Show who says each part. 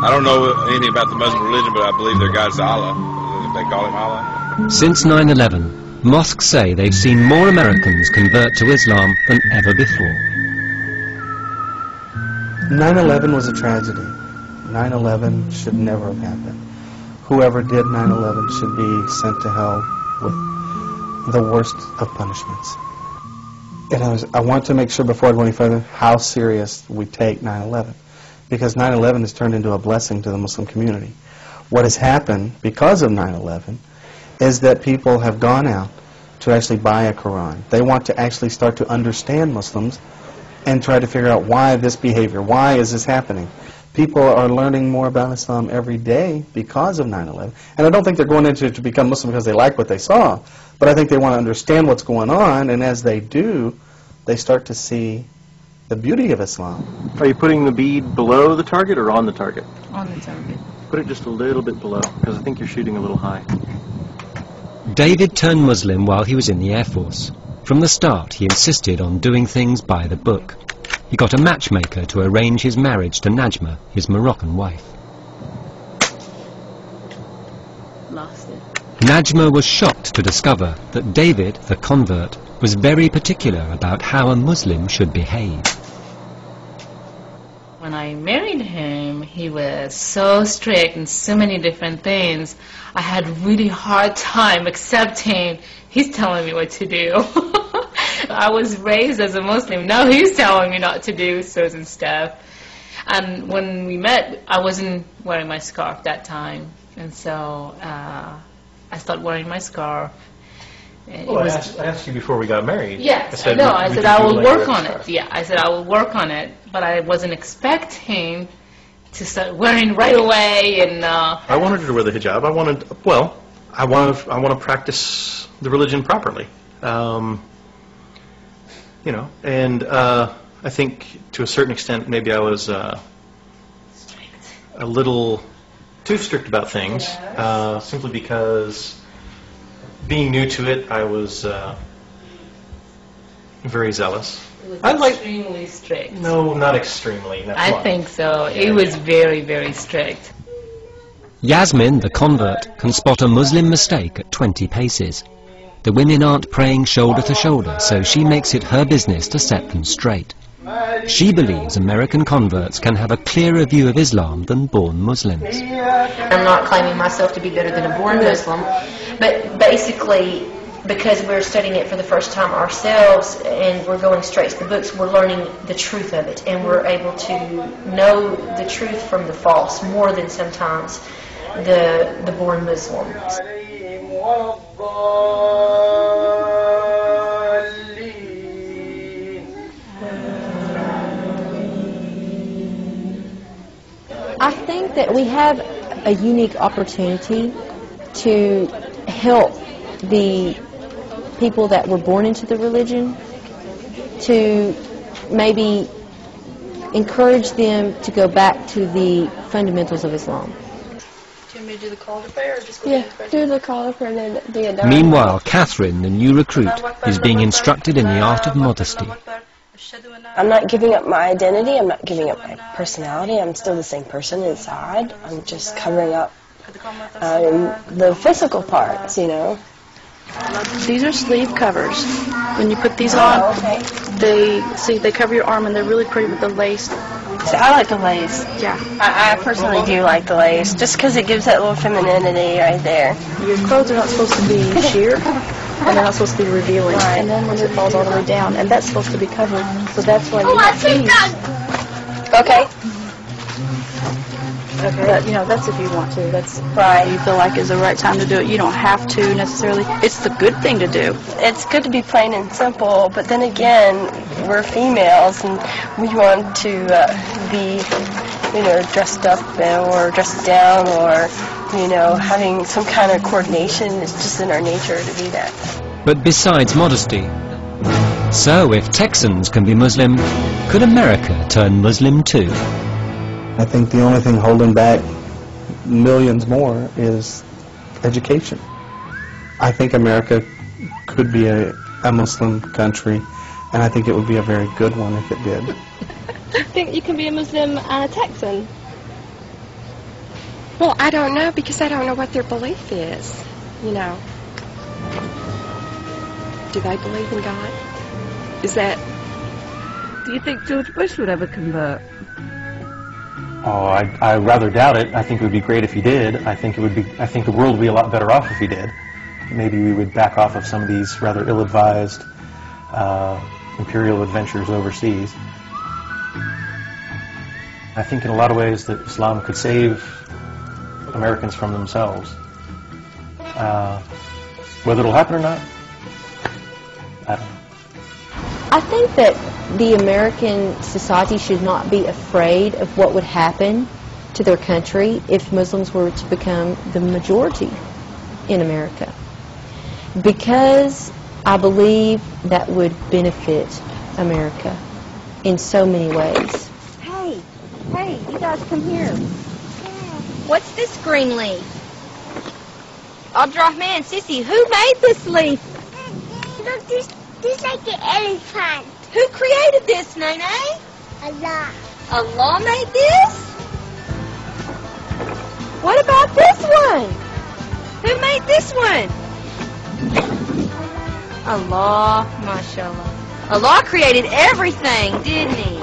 Speaker 1: I don't know anything about the Muslim religion, but I believe their God's Allah. They call him Allah.
Speaker 2: Since 9/11, mosques say they've seen more Americans convert to Islam than ever before.
Speaker 3: 9/11 was a tragedy. 9/11 should never have happened. Whoever did 9/11 should be sent to hell with the worst of punishments. And I want to make sure before I go any further how serious we take 9/11. Because 9/11 has turned into a blessing to the Muslim community. What has happened because of 9/11 is that people have gone out to actually buy a Quran. They want to actually start to understand Muslims and try to figure out why this behavior, why is this happening. People are learning more about Islam every day because of 9/11. And I don't think they're going into it to become Muslim because they like what they saw, but I think they want to understand what's going on, and as they do, they start to see the beauty of Islam.
Speaker 4: Are you putting the bead below the target or on the target?
Speaker 5: On the target.
Speaker 4: Put it just a little bit below, because I think you're shooting a little high.
Speaker 2: David turned Muslim while he was in the Air Force. From the start, he insisted on doing things by the book. He got a matchmaker to arrange his marriage to Najma, his Moroccan wife.
Speaker 5: Lost it.
Speaker 2: Najma was shocked to discover that David, the convert, was very particular about how a Muslim should behave.
Speaker 5: When I married him, he was so strict in so many different things. I had really hard time accepting he's telling me what to do. I was raised as a Muslim. Now he's telling me not to do certain stuff. And when we met, I wasn't wearing my scarf that time. And so I started wearing my scarf.
Speaker 4: Well, I asked you before we got married.
Speaker 5: Yes, I know. I said I will work on it. Yeah, I said I will work on it, but I wasn't expecting to start wearing right away. And
Speaker 4: I wanted her to wear the hijab. I want to practice the religion properly. You know, and I think to a certain extent, maybe I was a little too strict about things, simply because, being new to it, I was very zealous.
Speaker 5: It was extremely strict.
Speaker 4: No, not extremely.
Speaker 5: I think so. It was very, very strict.
Speaker 2: Yasmin, the convert, can spot a Muslim mistake at 20 paces. The women aren't praying shoulder to shoulder, so she makes it her business to set them straight. She believes American converts can have a clearer view of Islam than born Muslims.
Speaker 6: I'm not claiming myself to be better than a born Muslim, but basically, because we're studying it for the first time ourselves and we're going straight to the books, we're learning the truth of it, and we're able to know the truth from the false more than sometimes the born Muslims.
Speaker 7: I think that we have a unique opportunity to help the people that were born into the religion, to maybe encourage them to go back to the fundamentals of Islam.
Speaker 8: Do you want me to do the call to prayer or just
Speaker 9: do the call to prayer and then the adhan?
Speaker 2: Meanwhile, Catherine, the new recruit, is being instructed in the art of modesty.
Speaker 9: I'm not giving up my identity, I'm not giving up my personality, I'm still the same person inside. I'm just covering up the physical parts, you know.
Speaker 8: These are sleeve covers. When you put these on, they cover your arm and they're really pretty with the lace.
Speaker 9: See, I like the lace.
Speaker 8: Yeah.
Speaker 9: I personally do like the lace, just because it gives that little femininity right there.
Speaker 8: Your clothes are not supposed to be sheer, and they're not supposed to be revealing. Right. And then once it falls all the way down, and that's supposed to be covered, so that's why you have these.
Speaker 9: Okay.
Speaker 8: Okay. But, you know, that's if you want to. That's
Speaker 9: right.
Speaker 8: You feel like is the right time to do it. You don't have to necessarily. It's the good thing to do.
Speaker 9: It's good to be plain and simple, but then again, we're females, and we want to be, you know, dressed up or dressed down, or, you know, having some kind of coordination. It's just in our nature to do that.
Speaker 2: But besides modesty, so if Texans can be Muslim, could America turn Muslim too?
Speaker 3: I think the only thing holding back millions more is education. I think America could be a Muslim country, and I think it would be a very good one if it did.
Speaker 10: Do you think you can be a Muslim and a Texan?
Speaker 9: Well, I don't know, because I don't know what their belief is, you know. Do they believe in God? Is that...
Speaker 10: Do you think George Bush would ever convert?
Speaker 4: Oh, I rather doubt it. I think it would be great if he did. I think the world would be a lot better off if he did. Maybe we would back off of some of these rather ill-advised imperial adventures overseas. I think in a lot of ways that Islam could save Americans from themselves. Whether it'll happen or not, I don't know.
Speaker 7: I think that the American society should not be afraid of what would happen to their country if Muslims were to become the majority in America. Because I believe that would benefit America in so many ways.
Speaker 11: Hey, you guys come here. What's this green leaf? Abdurrahman, Sissy, who made this leaf?
Speaker 12: Look, this like an elephant.
Speaker 11: Who created this, Nene?
Speaker 12: Allah.
Speaker 11: Allah made this?
Speaker 7: What about this one?
Speaker 11: Who made this one? Allah, mashallah. Allah created everything, didn't he?